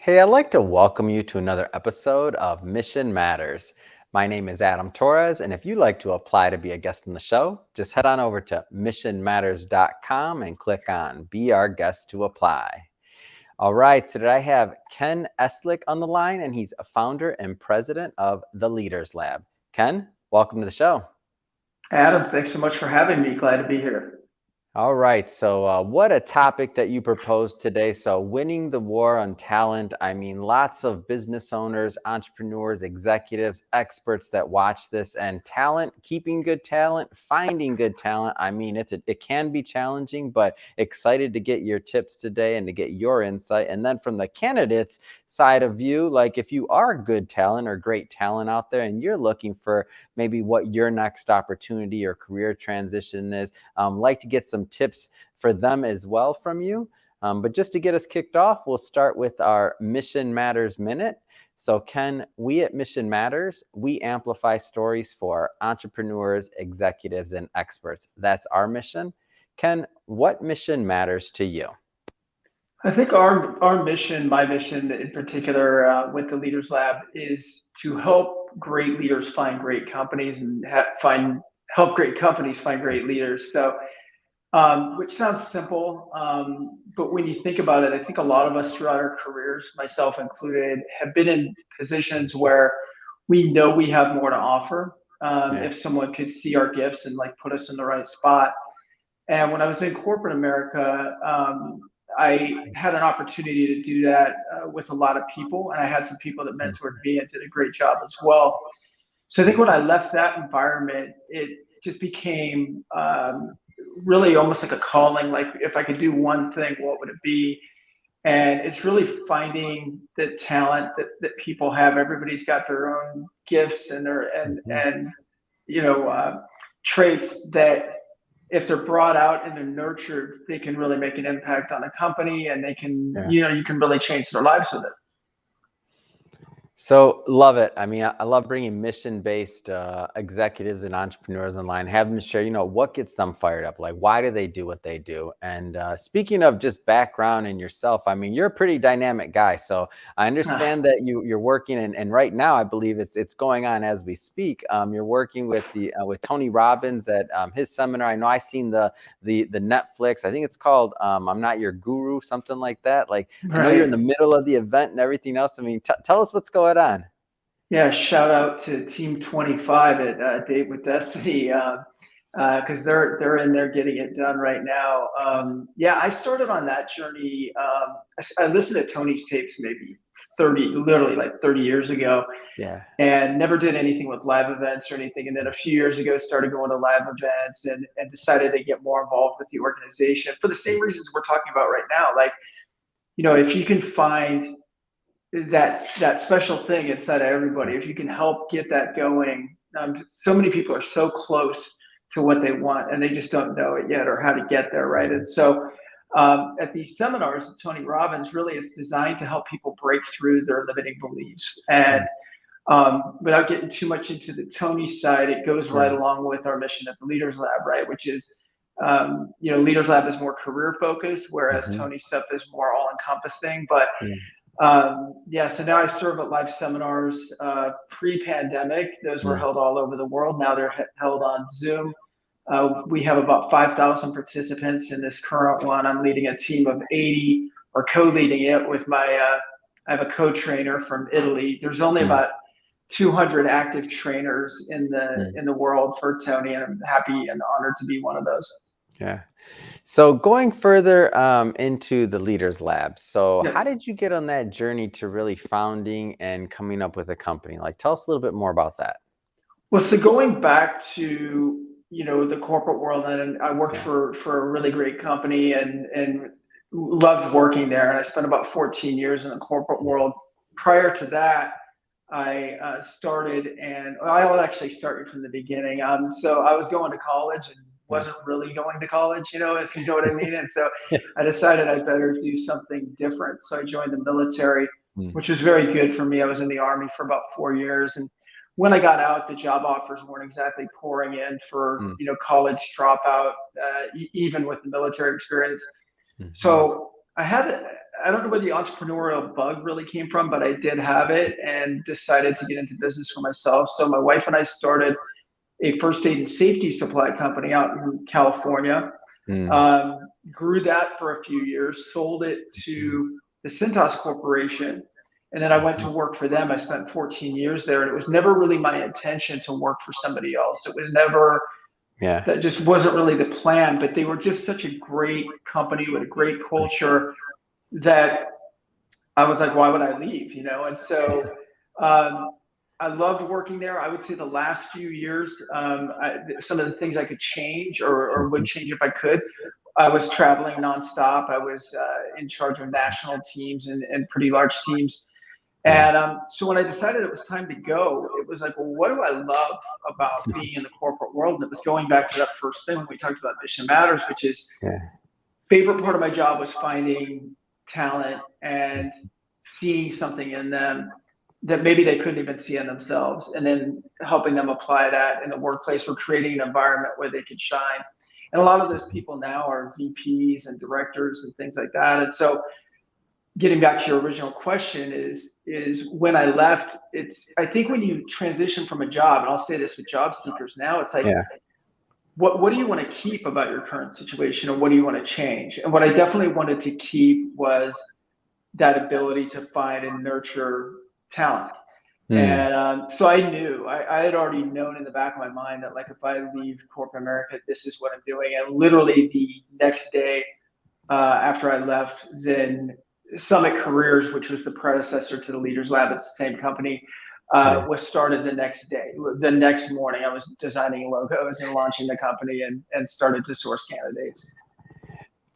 Hey, I'd like to welcome you to another episode of Mission Matters. My name is Adam Torres, and if you'd like to apply to be a guest on the show, just head on over to missionmatters.com and click on Be Our Guest to apply. All right, so today I have Ken Eslick on the line, and he's a founder and president of the Leaders Lab. Ken, welcome to the show. Adam, thanks so much for having me. Glad to be here. All right. So, what a topic that you proposed today. So, winning the war on talent. I mean, lots of business owners, entrepreneurs, executives, experts that watch this, and talent, keeping good talent, finding good talent. I mean, it can be challenging, but excited to get your tips today and to get your insight. And then from the candidates side of view, like if you are good talent or great talent out there and you're looking for maybe what your next opportunity or career transition is, like to get some tips for them as well from you. But just to get us kicked off, we'll start with our Mission Matters Minute. So Ken, we at Mission Matters, we amplify stories for entrepreneurs, executives, and experts. That's our mission. Ken, what mission matters to you? I think our mission, my mission in particular, with the Leaders Lab, is to help great leaders find great companies and help great companies find great leaders. So, which sounds simple, but when you think about it, I think a lot of us throughout our careers, myself included, have been in positions where we know we have more to offer. Yeah. If someone could see our gifts and like put us in the right spot. And when I was in corporate America, I had an opportunity to do that with a lot of people, and I had some people that mentored me and did a great job as well. So I think when I left that environment, it just became really almost like a calling. Like if I could do one thing, what would it be? And it's really finding the talent that people have. Everybody's got their own gifts and Mhm. you know traits that if they're brought out and they're nurtured, they can really make an impact on a company, and they can, Yeah. you can really change their lives with it. So love it. I mean, I love bringing mission-based executives and entrepreneurs online, have them share, what gets them fired up? Like, why do they do what they do? And speaking of just background and yourself, I mean, you're a pretty dynamic guy. So I understand that you're working, and right now I believe it's going on as we speak. You're working with with Tony Robbins at his seminar. I know I've seen the Netflix. I think it's called "I'm Not Your Guru," something like that. Like, I know you're in Right. the middle of the event and everything else. I mean, tell us what's going on. Yeah. Shout out to Team 25 at Date with Destiny, because they're in there getting it done right now. Yeah, I started on that journey. I listened to Tony's tapes maybe literally like 30 years ago, Yeah. and never did anything with live events or anything. And then a few years ago, started going to live events and decided to get more involved with the organization for the same reasons we're talking about right now. Like, if you can find that special thing inside of everybody, if you can help get that going, so many people are so close to what they want and they just don't know it yet or how to get there, right? And so at these seminars, Tony Robbins really is designed to help people break through their limiting beliefs. And without getting too much into the Tony side, it goes right Mm, along with our mission at the Leaders Lab, right? Which is, Leaders Lab is more career focused, whereas mhm, Tony's stuff is more all encompassing. But mm, yeah, so now I serve at live seminars. Pre-pandemic, those were mm, held all over the world. Now they're held on Zoom. We have about 5,000 participants in this current one. I'm leading a team of 80, or co-leading it with I have a co-trainer from Italy. There's only mm, about 200 active trainers in the mm. in the world for Tony, and I'm happy and honored to be one of those. Yeah. So going further into the Leaders Lab. So how Yep. did you get on that journey to really founding and coming up with a company? Like, tell us a little bit more about that. Well, so going back to the corporate world, and I worked Yeah. for a really great company and loved working there, and I spent about 14 years in the corporate world. Prior to that, I started, and I'll actually start you from the beginning. So I was going to college and Yeah. wasn't really going to college, if you know what I mean. And so I decided I better do something different. So I joined the military, Mm, which was very good for me. I was in the Army for about 4 years, and when I got out, the job offers weren't exactly pouring in for mm, college dropout, even with the military experience. mhm, So I had I don't know where the entrepreneurial bug really came from, but I did have it and decided to get into business for myself. So my wife and I started a first aid and safety supply company out in California. Mm. Grew that for a few years, sold it to the Cintas Corporation, and then I went to Mhm. work for them. I spent 14 years there, and it was never really my intention to work for somebody else. It was never, Yeah. that just wasn't really the plan, but they were just such a great company with a great culture that I was like, why would I leave? And so um, I loved working there. I would say the last few years, some of the things I could change or would Mhm. change if I could. I was traveling nonstop. I was in charge of national teams and pretty large teams. Yeah. And so when I decided it was time to go, it was like, well, what do I love about being in the corporate world? And it was going back to that first thing when we talked about mission matters, which is Yeah. favorite part of my job was finding talent and seeing something in them that maybe they couldn't even see in themselves, and then helping them apply that in the workplace or creating an environment where they could shine. And a lot of those people now are VPs and directors and things like that. And so getting back to your original question is when I left, it's, I think when you transition from a job, and I'll say this with job seekers now, it's like, Yeah. what do you want to keep about your current situation, or what do you want to change? And what I definitely wanted to keep was that ability to find and nurture talent. Mm. And so I knew, I had already known in the back of my mind that, like, if I leave corporate America, this is what I'm doing. And literally the next day after I left, then Summit Careers, which was the predecessor to the Leaders Lab, it's the same company, Yeah. was started the next day. The next morning, I was designing logos and launching the company, and started to source candidates.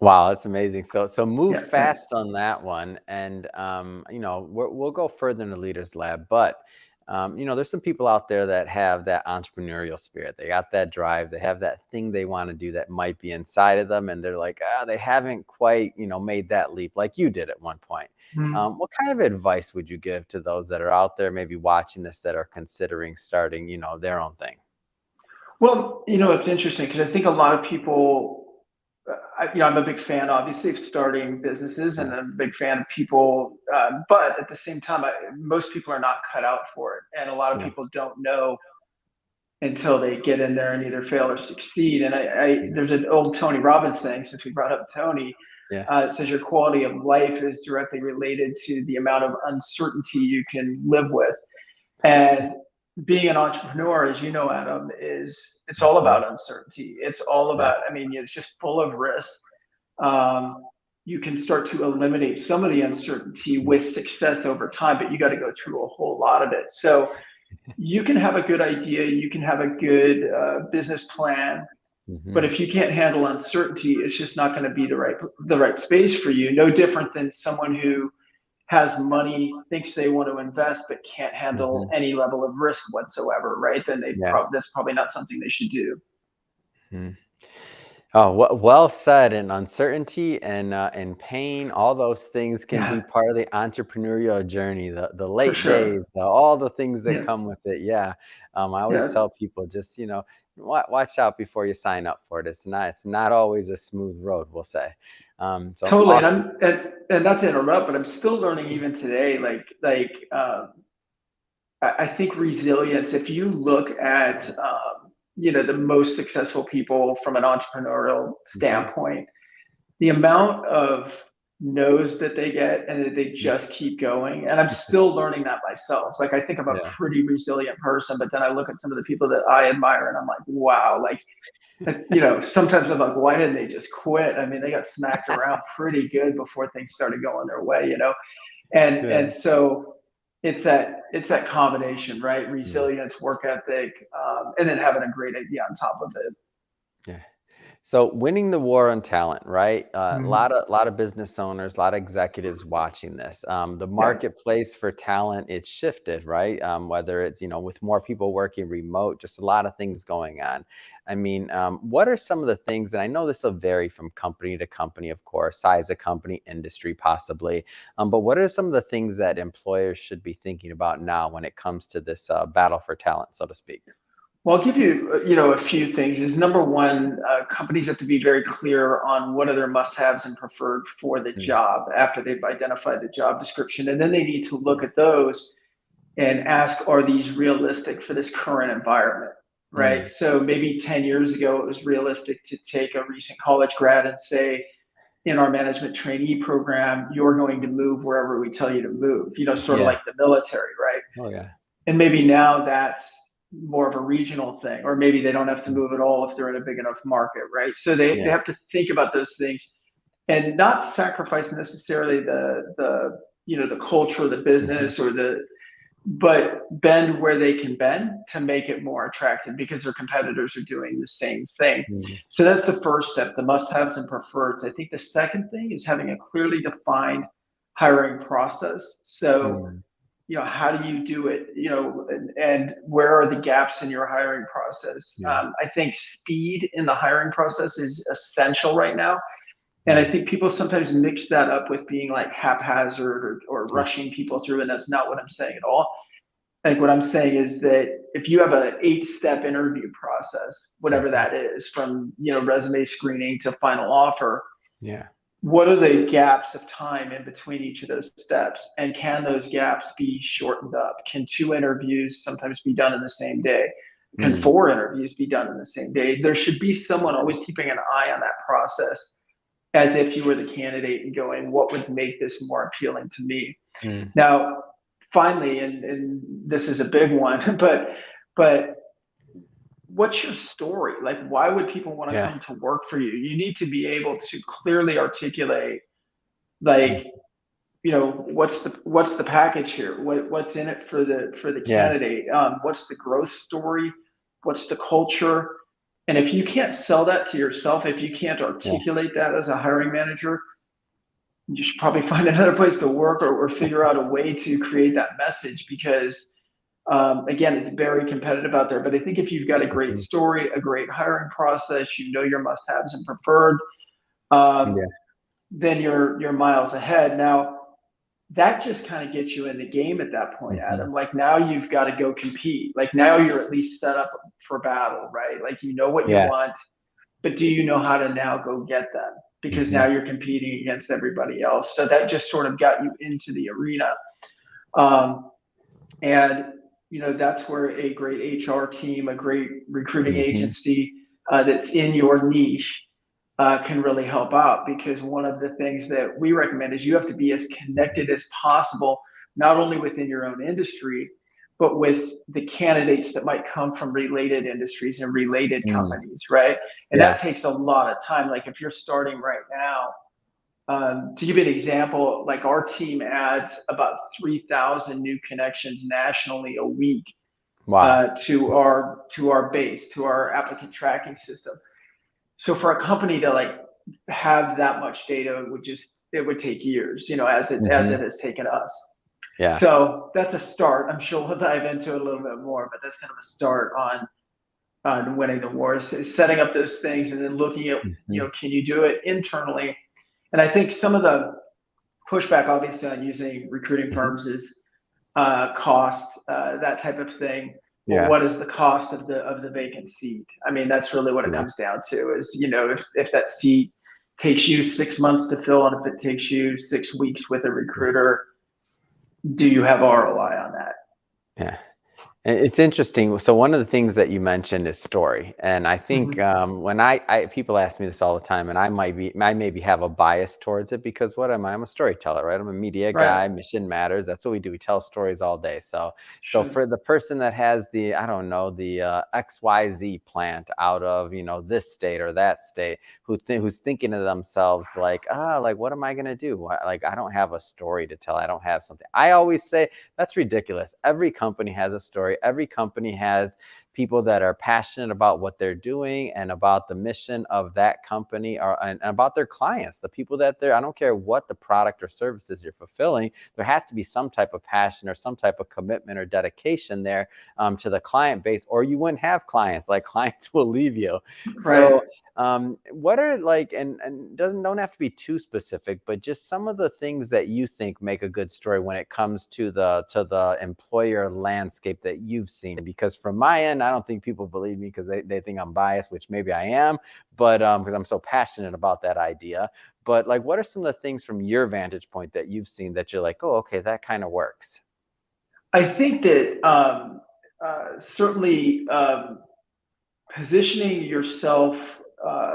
Wow, that's amazing. So move Yeah, thanks. fast on that one, and we'll go further in the Leaders Lab. But there's some people out there that have that entrepreneurial spirit. They got that drive. They have that thing they want to do that might be inside of them, and they're like, they haven't quite made that leap like you did at one point. Mhm. What kind of advice would you give to those that are out there, maybe watching this, that are considering starting, their own thing? Well, it's interesting because I think a lot of people, I'm a big fan, obviously, of starting businesses, and Yeah, I'm a big fan of people. But at the same time, most people are not cut out for it, and a lot of yeah, people don't know until they get in there and either fail or succeed. And yeah, there's an old Tony Robbins saying, since we brought up Tony, yeah, it says your quality of life is directly related to the amount of uncertainty you can live with. And being an entrepreneur, as you know, Adam, it's all mhm, about uncertainty. It's all yeah, about, I mean, it's just full of risk. Um, you can start to eliminate some of the uncertainty mm, with success over time, but you got to go through a whole lot of it. So you can have a good idea, you can have a good business plan, but mhm, if you can't handle uncertainty, it's just not going to be the right space for you. No different than someone who has money, thinks they want to invest, but can't handle mhm, any level of risk whatsoever, right? Then yeah. that's probably not something they should do. Mhm. Oh, well said. And uncertainty and pain, all those things can be Yeah, part of the entrepreneurial journey. The for late sure. days, all the things that Yeah, come with it. Yeah, I always yeah, tell people just watch out before you sign up for it. It's not always a smooth road, we'll say. So totally. And awesome. and not to interrupt, but I'm still learning even today. I think resilience. If you look at the most successful people from an entrepreneurial Mhm, standpoint, the amount of no's that they get and that they mhm. just keep going. And I'm still learning that myself. Like, I think I'm a Yeah, pretty resilient person, but then I look at some of the people that I admire and I'm like, wow, like, sometimes I'm like, why didn't they just quit? I mean, they got smacked around pretty good before things started going their way. And yeah, so it's that combination, right? yeah, Resilience, work ethic, and then having a great idea on top of it. yeah. So winning the war on talent, right? A Mhm. lot of business owners, a lot of executives watching this. The Yeah. marketplace for talent, it's shifted, right? Whether it's with more people working remote, just a lot of things going on. I mean, what are some of the things? And I know this will vary from company to company, of course, size of company, industry, possibly. But what are some of the things that employers should be thinking about now when it comes to this battle for talent, so to speak? Well, I'll give you, a few things. Is number one, companies have to be very clear on what are their must-haves and preferred for the Mm, job after they've identified the job description, and then they need to look at those and ask, are these realistic for this current environment? Right. mm, So maybe 10 years ago, it was realistic to take a recent college grad and say, in our management trainee program, you're going to move wherever we tell you to move, sort of yeah. like the military, right? Oh yeah. And maybe now that's more of a regional thing, or maybe they don't have to Mm, move at all if they're in a big enough market, right? So they yeah. have to think about those things and not sacrifice necessarily the culture, the Hmm. business, but bend where they can bend to make it more attractive because their competitors are doing the same thing. Mm, So that's the first step, the must-haves and preferreds. I think the second thing is having a clearly defined hiring process. So, mm, how do you do it? And where are the gaps in your hiring process? yeah. I think speed in the hiring process is essential right now. And I Mm, think people sometimes mix that up with being like haphazard or yeah. rushing people through, and that's not what I'm saying at all. I think what I'm saying is that if you have an 8-step interview process, whatever Mhm. that is, from resume screening to final offer, Yeah. what are the gaps of time in between each of those steps? And can those gaps be shortened up? Can 2 interviews sometimes be done in the same day? Can Mm, 4 interviews be done in the same day? There should be someone always keeping an eye on that process as if you were the candidate and going, what would make this more appealing to me? mm, Now, finally, and this is a big one, but what's your story? Like, why would people want to yeah. come to work for you? You need to be able to clearly articulate, like, Mm, what's the package here? What's in it for the yeah. candidate? What's the growth story? What's the culture? And if you can't sell that to yourself, if you can't Yeah. articulate that as a hiring manager, you should probably find another place to work, or figure out a way to create that message because again, it's very competitive out there. But I think if you've got a great Mhm. story, a great hiring process, your must-haves and preferred, um, Yeah. then you're miles ahead. Now that just kind of gets you in the game at that point, Mhm. Adam. Like now you've got to go compete. Like now you're at least set up for battle, right? Like you know what you Yeah. want, but do you know how to now go get them? Because now Mhm. you're competing against everybody else. So that just sort of got you into the arena. Um, and that's where a great HR team, a great recruiting Mhm. agency that's in your niche can really help out. Because one of the things that we recommend is you have to be as connected as possible, not only within your own industry, but with the candidates that might come from related industries and related Mm, companies, right? And yeah. that takes a lot of time. Like if you're starting right now, to give you an example, like our team adds about 3,000 new connections nationally a week Wow. to our base, to our applicant tracking system. So for a company to like have that much data it would take years, as it Mhm. has taken us. Yeah. So that's a start. I'm sure we'll dive into it a little bit more, but that's kind of a start on winning the war, is setting up those things and then looking at, Mhm. can you do it internally? And I think some of the pushback, obviously, on using recruiting Mhm. firms is cost, that type of thing. Well, Yeah. what is the cost of the vacant seat? I mean, that's really what it Yeah. comes down to. Is if that seat takes you 6 months to fill, and if it takes you 6 weeks with a recruiter, do you have ROI on that? Yeah. It's interesting. So one of the things that you mentioned is story, and I think Mm-hmm. when I people ask me this all the time, and I maybe have a bias towards it because what am I? I'm a storyteller, right? I'm a media Right. guy. Mission matters. That's what we do. We tell stories all day. So Should. for the person that has the I don't know the XYZ plant out of this state or that state who's thinking to themselves like what am I gonna do? Like I don't have a story to tell. I don't have something. I always say that's ridiculous. Every company has a story. Every company has people that are passionate about what they're doing and about the mission of that company and about their clients, the people that I don't care what the product or services you're fulfilling, there has to be some type of passion or some type of commitment or dedication there to the client base, or you wouldn't have clients. Like clients will leave you. Right. So what are like and doesn't don't have to be too specific, but just some of the things that you think make a good story when it comes to the employer landscape that you've seen? Because from my end, I don't think people believe me because they think I'm biased, which maybe I am, but because I'm so passionate about that idea. But like, what are some of the things from your vantage point that you've seen that you're like, oh, okay, that kind of works? I think that certainly positioning yourself uh,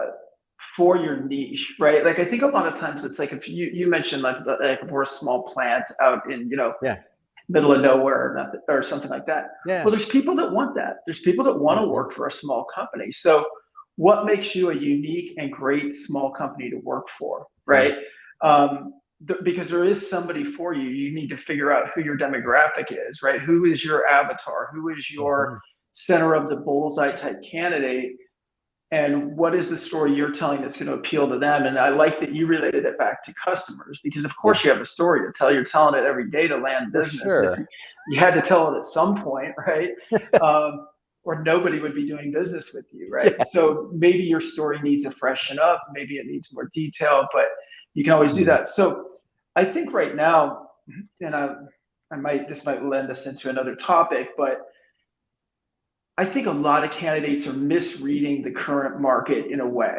for your niche, right? Like I think a lot of times it's like if you mentioned like if we're a small plant out in Yeah. middle of nowhere or nothing or something like that. Well, Yeah. there's people that want that. There's people that want to Hmm. work for a small company. So what makes you a unique and great small company to work for, Yeah. right? Because there is somebody for you. You need to figure out who your demographic is, right? Who is your avatar? Who is your Hmm. center of the bullseye type candidate? And what is the story you're telling that's going to appeal to them? And I like that you related it back to customers because, of Yeah. course, you have a story to tell. You're telling it every day to land For business. And if sure. you had to tell it at some point, right? Or nobody would be doing business with you, right? Yeah. So maybe your story needs to freshen up. Maybe it needs more detail, but you can always do Mhm. that. So I think right now, and this might lend us into another topic, but I think a lot of candidates are misreading the current market in a way.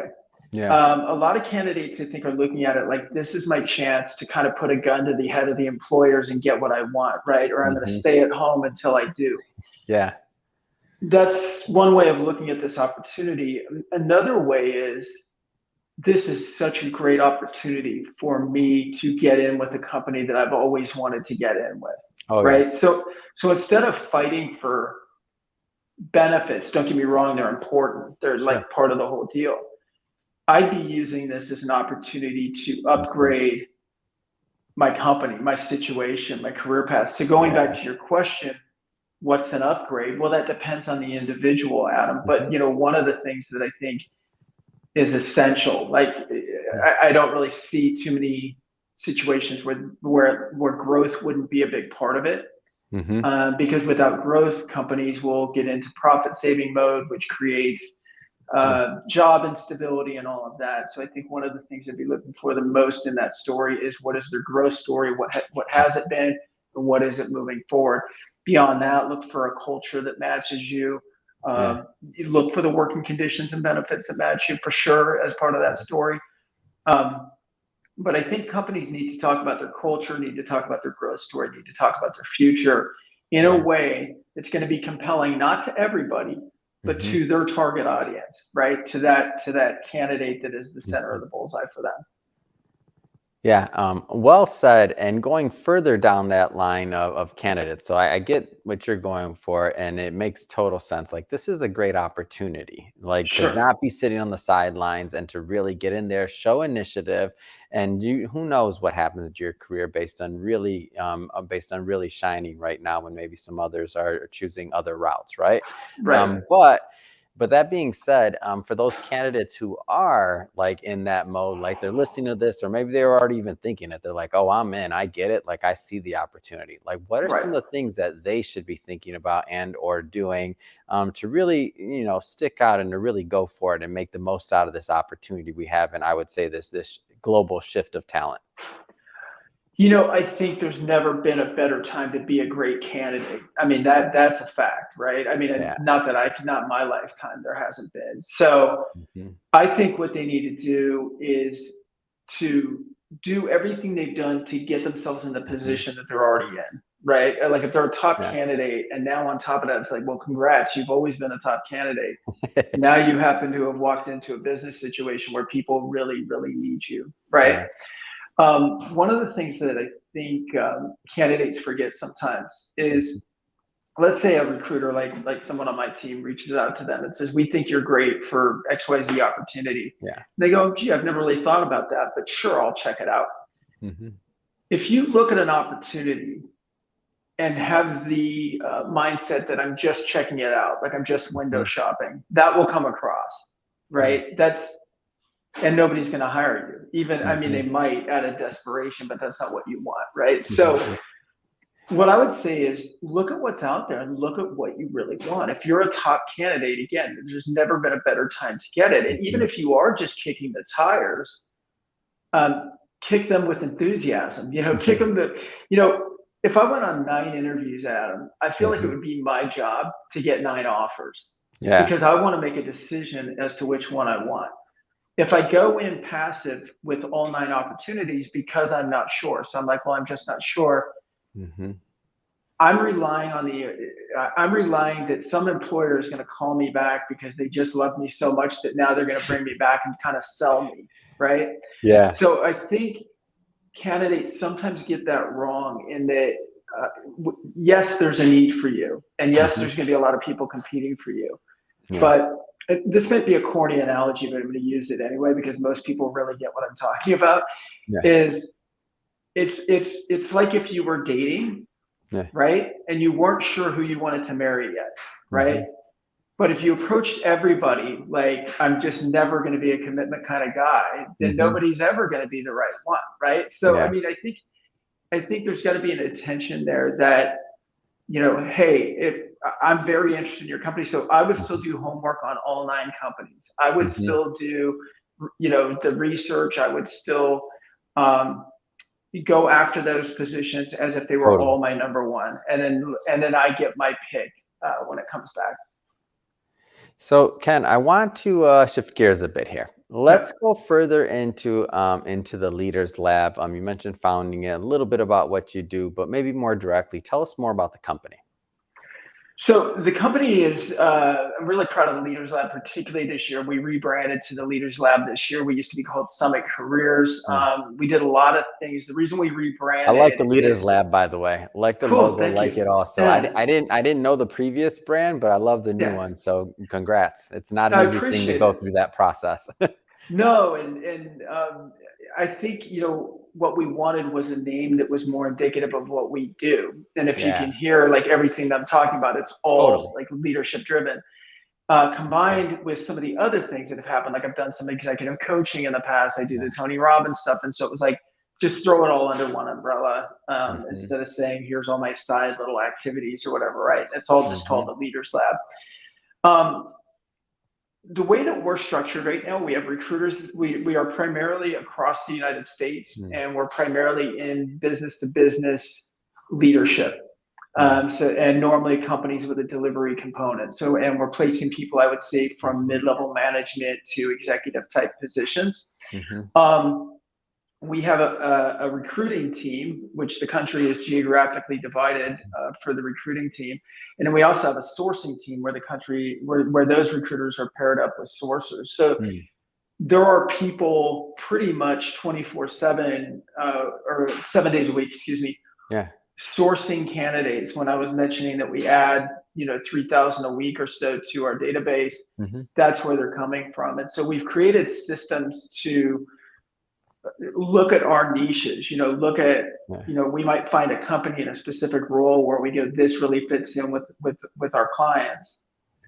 Yeah. A lot of candidates, I think, are looking at it like this is my chance to kind of put a gun to the head of the employers and get what I want, right? Or I'm going to Hmm. stay at home until I do. Yeah. That's one way of looking at this opportunity. Another way is this is such a great opportunity for me to get in with a company that I've always wanted to get in with, Oh yeah. right? So instead of fighting for benefits, don't get me wrong, they're important. They're Sure. like part of the whole deal. I'd be using this as an opportunity to Hmm. upgrade my company, my situation, my career path. So going back Yeah. to your question, what's an upgrade? Well, that depends on the individual, Adam. But Hmm. one of the things that I think is essential, like Yeah. I don't really see too many situations where growth wouldn't be a big part of it. Hmm. Because without growth, companies will get into profit saving mode, which creates Yeah. job instability and all of that. So I think one of the things I'd be looking for the most in that story is what is their growth story, what has it been, and what is it moving forward. Beyond that, look for a culture that matches you. Yeah. You look for the working conditions and benefits that match you for sure as part of that story. Um, but I think companies need to talk about their culture, need to talk about their growth story, need to talk about their future in a Yeah. way that's going to be compelling, not to everybody, but Hmm. to their target audience, right? To that candidate that is the center Hmm. of the bullseye for them. Yeah, well said. And going further down that line of candidates, so I get what you're going for, and it makes total sense. Like, this is a great opportunity, like to Sure. not be sitting on the sidelines and to really get in there, show initiative, and who knows what happens to your career based on really shining right now when maybe some others are choosing other routes, right? Right. But that being said, for those candidates who are like in that mode, like they're listening to this, or maybe they're already even thinking it, they're like, oh, I'm in, I get it. Like I see the opportunity. Like, what are Right. some of the things that they should be thinking about and or doing to really, stick out and to really go for it and make the most out of this opportunity we have? And I would say this global shift of talent. I think there's never been a better time to be a great candidate. I mean, that's a fact, right? I mean, Yeah. not my lifetime, there hasn't been. So Hmm. I think what they need to do is to do everything they've done to get themselves in the Hmm. position that they're already in, right? Like if they're a top Yeah. candidate and now on top of that, it's like, well, congrats, you've always been a top candidate. Now you happen to have walked into a business situation where people really, really need you, right? Yeah. One of the things that I think candidates forget sometimes is Hmm. let's say a recruiter like someone on my team reaches out to them and says, we think you're great for XYZ opportunity. Yeah. They go, gee, I've never really thought about that, but sure, I'll check it out. Hmm. If you look at an opportunity and have the mindset that I'm just checking it out, like I'm just window Hmm. shopping, that will come across, Yeah. right? And nobody's going to hire you. Even, I mean, they Hmm. might out of desperation, but that's not what you want, right? So what I would say is look at what's out there and look at what you really want. If you're a top candidate, again, there's never been a better time to get it. And even Hmm. if you are just kicking the tires, kick them with enthusiasm. Kick them to, you know. if I went on 9 interviews, Adam, I feel like it Hmm. would be my job to get 9 offers Yeah. because I want to make a decision as to which one I want. If I go in passive with all 9 opportunities because I'm not sure, so I'm like, well, I'm just not sure. Hmm. I'm relying on I'm relying that some employer is going to call me back because they just love me so much that now they're going to bring me back and kind of sell me, right? Yeah. So I think candidates sometimes get that wrong in that, yes, there's a need for you, and yes, Hmm. there's going to be a lot of people competing for you. Yeah. But this might be a corny analogy, but I'm going to use it anyway because most people really get what I'm talking about. Yeah. Is it's like if you were dating, Yeah. right, and you weren't sure who you wanted to marry yet, right? Hmm. But if you approached everybody like I'm just never going to be a commitment kind of guy, then Hmm. nobody's ever going to be the right one, right? So I Yeah. mean, I think there's got to be an attention there that, hey, if I'm very interested in your company, so I would still do homework on all 9 companies. I would Hmm. still do, the research. I would still um, go after those positions as if they were Totally. all my number one, and then I get my pick when it comes back. So, Ken, I want to shift gears a bit here. Let's Yep. go further into the Leaders Lab. You mentioned founding it, a little bit about what you do, but maybe more directly, tell us more about the company. So the company is, I'm really proud of the Leaders Lab, particularly this year. We rebranded to the Leaders Lab this year. We used to be called Summit Careers. Yeah. We did a lot of things. The reason we I like rebranded the Leaders is Lab, by the way. I like the cool. logo, Thank like you. it also. Yeah, I didn't know the previous brand, but I love the new yeah. one. So congrats. It's not an I easy thing to appreciate go it. through that process. No, and I think what we wanted was a name that was more indicative of what we do. And if you Yeah, can hear like everything that I'm talking about, it's all totally. like leadership driven. Yeah. Combined with some of the other things that have happened. Like I've done some executive coaching in the past. I do Yeah. the Tony Robbins stuff, and so it was like just throw it all under one umbrella Hmm. instead of saying here's all my side little activities or whatever. Right? It's all just called Hmm. the Leaders Lab. Um, the way that we're structured right now, we have recruiters. We are primarily across the United States, and we're primarily in business to business leadership. Yeah. And normally companies with a delivery component. So, and we're placing people, I would say, from Hmm. mid-level management to executive type positions. Hmm. Um, we have a recruiting team, which the country is geographically divided for the recruiting team, and then we also have a sourcing team where the country where those recruiters are paired up with sourcers. So Hmm. there are people pretty much 24/7 or 7 days a week, excuse me, Yeah. sourcing candidates. When I was mentioning that we add 3,000 a week or so to our database, Hmm. that's where they're coming from. And so we've created systems to look at our niches, look at, Yeah. we might find a company in a specific role where we go, this really fits in with our clients.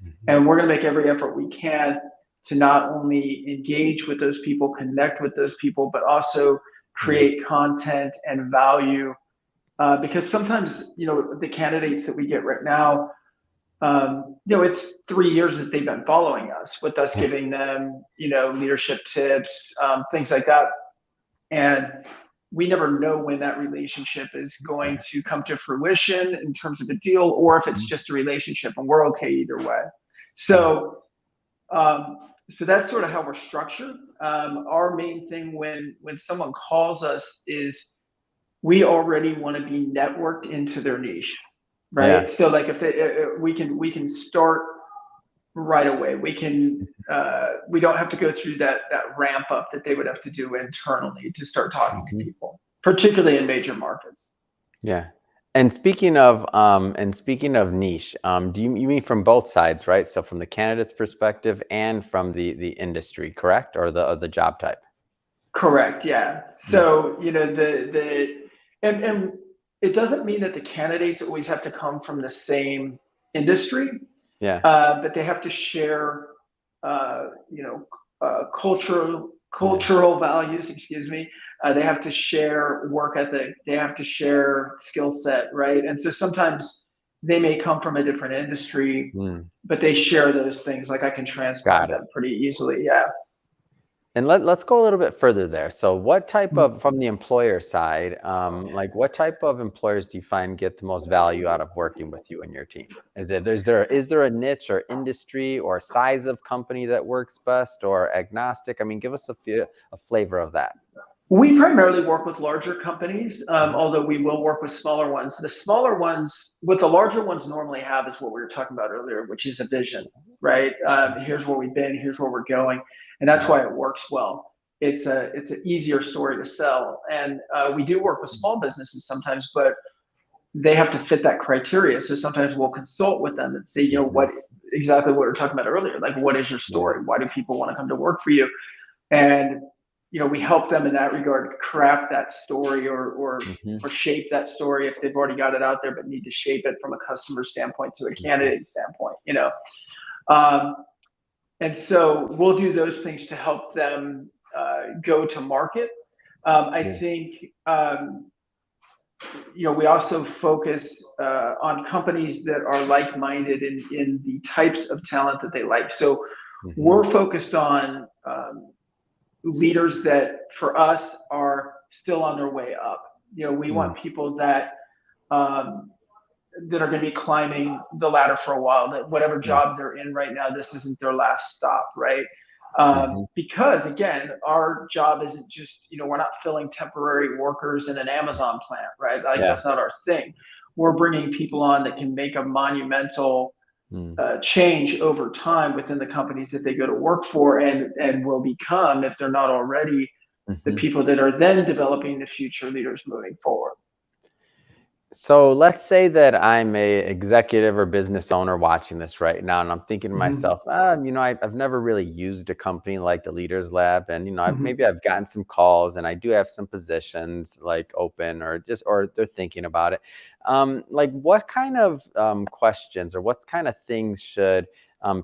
Hmm. And we're going to make every effort we can to not only engage with those people, connect with those people, but also Yeah. create content and value. Because sometimes, the candidates that we get right now, it's 3 years that they've been following us, with us Yeah. giving them, leadership tips, things like that. And we never know when that relationship is going Yeah. to come to fruition in terms of a deal, or if it's Mhm. just a relationship, and we're okay either way. Yeah. So that's sort of how we're structured. Our main thing when someone calls us is we already want to be networked into their niche, Yeah. right? So like if we can start right away. We don't have to go through that ramp up that they would have to do internally to start talking to Mhm. people, particularly in major markets. Yeah. And speaking of niche, do you mean from both sides, right? So from the candidate's perspective and from the industry, correct? Or the job type? Correct. Yeah. Yeah. So and it doesn't mean that the candidates always have to come from the same industry, Yeah. but they have to share, uh, you know, cultural Yeah. cultural values. Excuse me. They have to share work ethic. They have to share skill set, right? And so sometimes they may come from a different industry, Mm, but they share those things. Like I can transplant got it. them pretty easily. Yeah. And let's go a little bit further there. So what type Mm. of, from the employer side, like what type of employers do you find get the most value out of working with you and your team? Is there a niche or industry or size of company that works best, or agnostic? I mean, give us a flavor of that. We primarily work with larger companies, Mhm. although we will work with smaller ones. The smaller ones, what the larger ones normally have is what we were talking about earlier, which is a vision, right? Here's where we've been, here's where we're going, and that's Yeah. why it works well. It's an easier story to sell, and we do work with small businesses sometimes, but they have to fit that criteria. So sometimes we'll consult with them and say, Mm-hmm. what exactly what we were talking about earlier, like what is your Yeah. story? Why do people want to come to work for you? And we help them in that regard craft that story Mm-hmm. or shape that story if they've already got it out there, but need to shape it from a customer standpoint to a Mm-hmm. candidate standpoint. Um, and so we'll do those things to help them go to market. I Yeah. think we also focus on companies that are like-minded in the types of talent that they like. So Mm-hmm. we're focused on leaders that for us are still on their way up. We Mm. want people um, that are going to be climbing the ladder for a while, that whatever Yeah. job they're in right now, this isn't their last stop, right? Mm-hmm. Because again, our job isn't just, we're not filling temporary workers in an Amazon plant, right? Like Yeah. that's not our thing. We're bringing people on that can make a monumental Mm. change over time within the companies that they go to work for, and will become, if they're not already, the Mm-hmm. people that are then developing the future leaders moving forward. So let's say that I'm a executive or business owner watching this right now, and I'm thinking to Mm-hmm. myself, I've never really used a company like the Leaders Lab, and maybe Mm-hmm. I've gotten some calls, and I do have some positions like open, or they're thinking about it. Like, what kind of questions or what kind of things should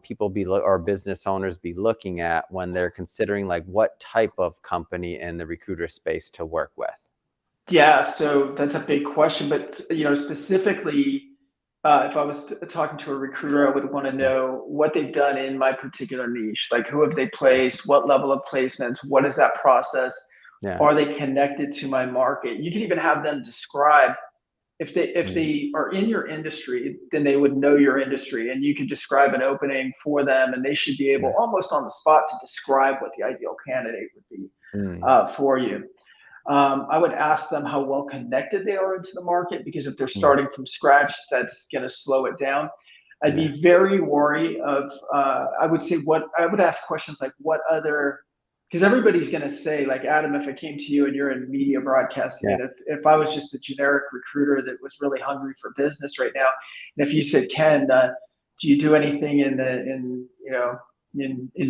people or business owners be looking at when they're considering like what type of company in the recruiter space to work with? Yeah, so that's a big question, but specifically, if I was talking to a recruiter, I would want to Yeah, know what they've done in my particular niche. Like, who have they placed? What level of placements? What is that process? yeah, Are they connected to my market? You can even have them describe, if mm, they are in your industry, then they would know your industry, and you could describe an opening for them, and they should be able, yeah, almost on the spot, to describe what the ideal candidate would be mm, for you. I would ask them how well connected they are into the market, because if they're mm, starting from scratch, that's going to slow it down. I'd yeah. be very wary of, I would say, what I would ask questions like, what other, because everybody's going to say, like, Adam, if I came to you and you're in media broadcasting, Yeah. and if I was just a generic recruiter that was really hungry for business right now, and if you said, Ken, do you do anything in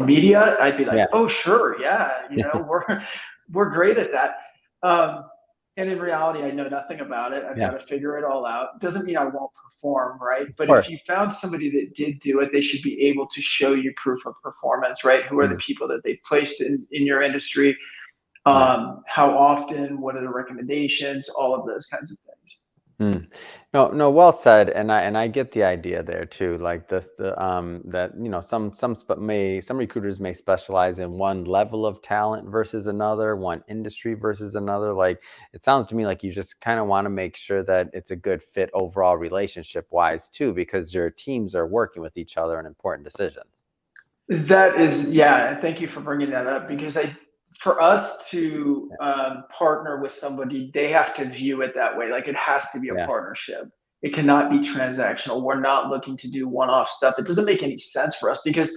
media? I'd be like, Yeah. oh, sure, yeah, we're great at that. Um, and in reality, I know nothing about it. I've got Yeah. to figure it all out. Doesn't mean I won't perform, right? Of But if you course. found somebody that did do it, they should be able to show you proof of performance, right? Who are the Mm, people that they've placed in your industry? yeah. How often? What are the recommendations? All of those kinds of things. Mm. No, no, well said, and I get the idea there too. Like that some recruiters may specialize in one level of talent versus another, one industry versus another. Like it sounds to me like you just kind of want to make sure that it's a good fit overall relationship wise too, because your teams are working with each other in important decisions. That is, yeah. Thank you for bringing that up, because for us to Yeah. partner with somebody, they have to view it that way. Like, it has to be a Yeah. partnership. It cannot be transactional. We're not looking to do one-off stuff. It doesn't make any sense for us, because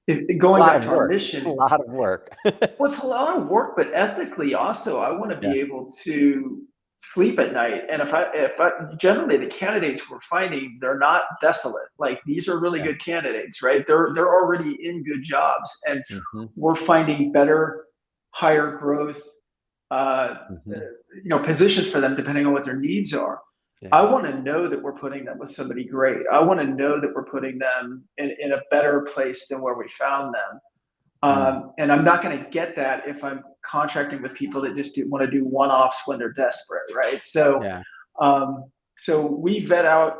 A going lot back of to our work. It's a mission, lot of work. well, it's a lot of work, but ethically also, I want to Yeah. be able to sleep at night. And if I generally, the candidates we're finding, they're not desolate. Like, these are really Yeah. good candidates, right? They're already in good jobs, and Hmm. we're finding better, higher growth, uh, Hmm. positions for them depending on what their needs are. I Yeah. want to know that we're putting them with somebody great. I want to know that we're putting them in a better place than where we found them. Mm. And I'm not going to get that if I'm contracting with people that just want to do one-offs when they're desperate, right? So, Yeah. um, so we vet out.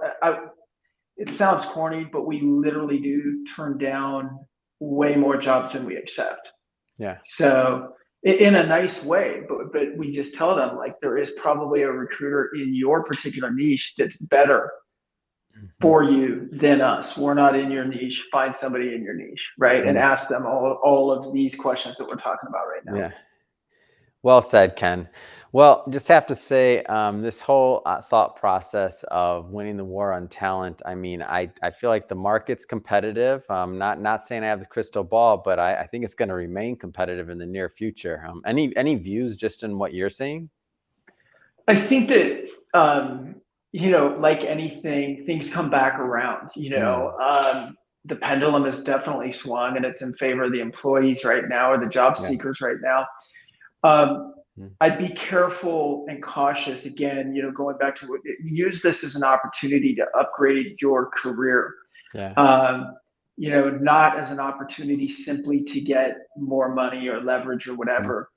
It sounds corny, but we literally do turn down way more jobs than we accept. Yeah. So in a nice way, but we just tell them like there is probably a recruiter in your particular niche that's better Mhm. for you than us. We're not in your niche. Find somebody in your niche, right? And Mm. ask them all of these questions that we're talking about right now. Yeah. Well said, Ken. Well, just have to say, this whole thought process of winning the war on talent. I mean, I feel like the market's competitive. Not saying I have the crystal ball, but I think it's going to remain competitive in the near future. Any views just in what you're seeing? I think that like anything, things come back around. Mm, The pendulum has definitely swung, and it's in favor of the employees right now or the job yeah. seekers right now. Um, Mm, I'd be careful and cautious again, going back to use this as an opportunity to upgrade your career. yeah. Um, not as an opportunity simply to get more money or leverage or Mm, whatever.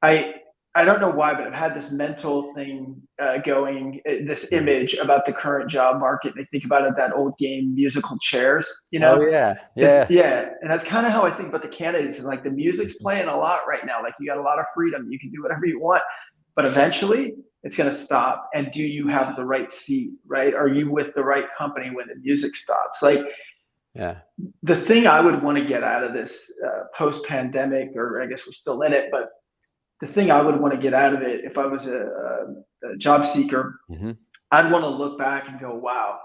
I I don't know why, but I've had this mental thing going, this mm. image about the current job market. And I think about it, that old game, musical chairs, Oh yeah. Because Yeah. yeah, and that's kind of how I think about the candidates. And like the music's Mhm. playing a lot right now. Like you got a lot of freedom. You can do whatever you want, but eventually it's going to stop. And do you have the right seat? Right? Are you with the right company when the music stops? Like Yeah. the thing I would want to get out of this post-pandemic, or I guess we're still in it, but the thing I would want to get out of it if I was a job seeker, Hmm. I'd want to look back and go, wow,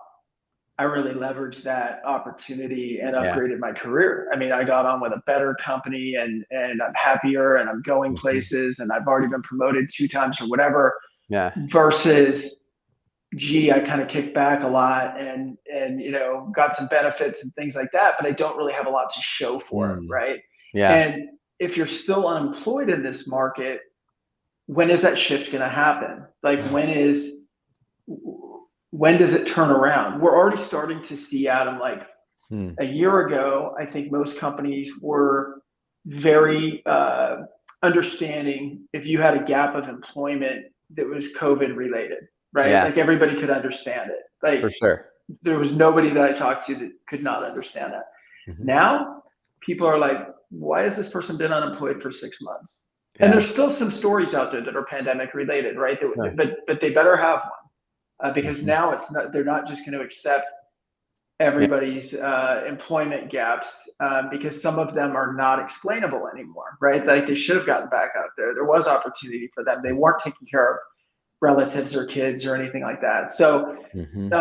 I really leveraged that opportunity and Yeah. upgraded my career. I mean, I got on with a better company and I'm happier and I'm going Hmm. places and I've already been promoted 2 times or whatever Yeah. versus gee, I kind of kicked back a lot and got some benefits and things like that, but I don't really have a lot to show for it, Mm, right? yeah. And if you're still unemployed in this market, when is that shift going to happen? Like when does it turn around? We're already starting to see, Adam, like Mm, a year ago, I think most companies were very understanding if you had a gap of employment that was COVID related, right? yeah. Like everybody could understand it. Like For sure. there was nobody that I talked to that could not understand that. Hmm. Now, people are like, why has this person been unemployed for 6 months? And Yeah. there's still some stories out there that are pandemic related, right? Sure. But they better have one because Hmm. now it's not. They're not just going to accept Yeah. everybody's employment gaps because some of them are not explainable anymore, right? Like they should have gotten back out there. There was opportunity for them. They weren't taking care of relatives or kids or anything like that. So Hmm.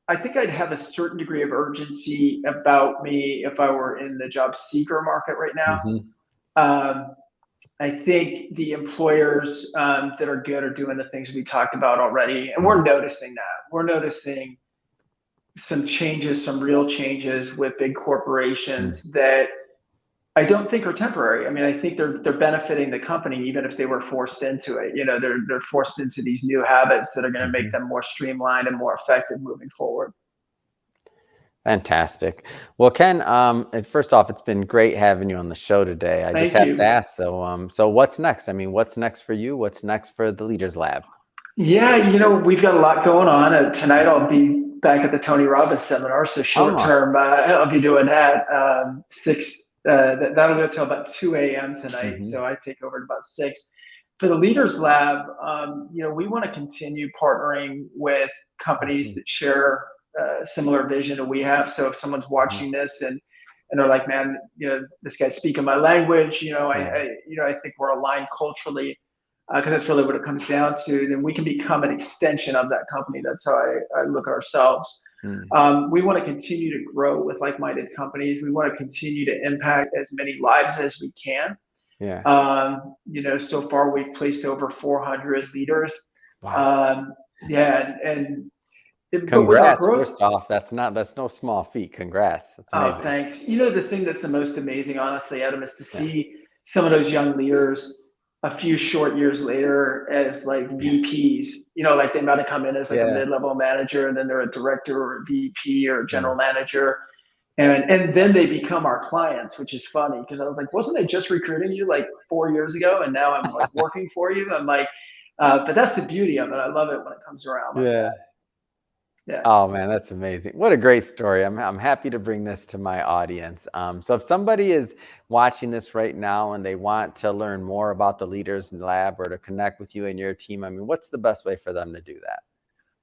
I think I'd have a certain degree of urgency about me if I were in the job seeker market right now. Hmm. Um, I think the employers that are good are doing the things we talked about already, and Mm, we're noticing that. We're noticing some changes, some real changes with big mm, corporations that I don't think are temporary. I mean, I think they're benefiting the company even if they were forced into it. They're forced into these new habits that are going to make mhm. them more streamlined and more effective moving forward. Fantastic. Well, Ken, first off, it's been great having you on the show today. I just Thank have to you. ask, so what's next? I mean, what's next for you? What's next for the Leaders Lab? Yeah, we've got a lot going on. Tonight I'll be back at the Tony Robbins seminar. So short Oh, term, I'll be doing that. Six. That'll go till about 2 a.m. tonight. mhm, So I take over at about 6. For the Leaders Lab, we want to continue partnering with companies mhm, that share a similar vision that we have. So if someone's mhm. watching this and they're like, man, this guy's speaking my language, Yeah. I think we're aligned culturally because that's really what it comes down to. Then we can become an extension of that company. That's how I look at ourselves. Mm, We want to continue to grow with like-minded companies. We want to continue to impact as many lives as we can. yeah. So far we've placed over 400 leaders. Wow. Um, yeah, but with our Congrats. growth, First off, that's no small feat. Congrats. That's oh, amazing. thanks. The thing that's the most amazing, honestly, Adam, is to Yeah. see some of those young leaders a few short years later as like Yeah. VPs. Like they might have come in as like a Yeah. mid-level manager, and then they're a director or a VP or a Mm. general manager. And then they become our clients, which is funny because I was like, wasn't I just recruiting you like 4 years ago, and now I'm like working for you? I'm like, but that's the beauty of it. I love it when it comes around like Yeah. that. Yeah. Oh man, that's amazing. What a great story. I'm happy to bring this to my audience. So if somebody is watching this right now and they want to learn more about the Leaders Lab or to connect with you and your team, I mean, what's the best way for them to do that?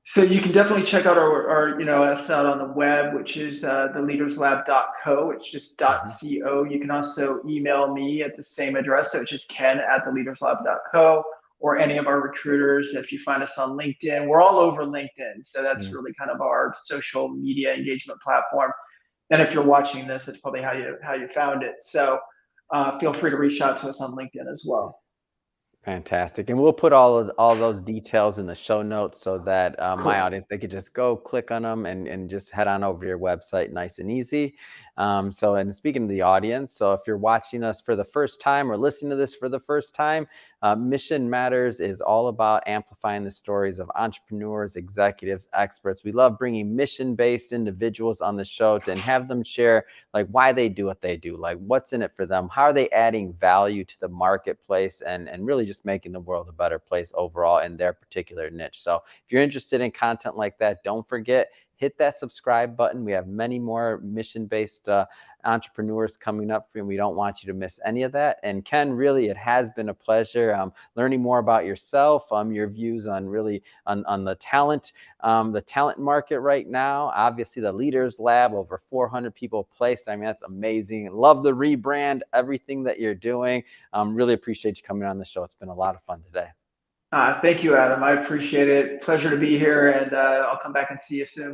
So you can definitely check out us out on the web, which is theleaderslab.co. It's just Mhm. .co. You can also email me at the same address. So it's just ken at theleaderslab.co, or any of our recruiters. If you find us on LinkedIn, we're all over LinkedIn. So that's Mm. really kind of our social media engagement platform. And if you're watching this, that's probably how you found it. So feel free to reach out to us on LinkedIn as well. Fantastic. And we'll put all those details in the show notes so that my Cool. audience, they could just go click on them and just head on over to your website nice and easy. And speaking of the audience, so if you're watching us for the first time or listening to this for the first time, Mission Matters is all about amplifying the stories of entrepreneurs, executives, experts. We love bringing mission-based individuals on the show and have them share like why they do what they do, like what's in it for them, how are they adding value to the marketplace, and really just making the world a better place overall in their particular niche. So if you're interested in content like that, don't forget, hit that subscribe button. We have many more mission-based entrepreneurs coming up for you, and we don't want you to miss any of that. And Ken, really, it has been a pleasure learning more about yourself, your views on really on the talent market right now. Obviously, the Leaders Lab, over 400 people placed. I mean, that's amazing. Love the rebrand, everything that you're doing. Really appreciate you coming on the show. It's been a lot of fun today. Thank you, Adam. I appreciate it. Pleasure to be here, and I'll come back and see you soon.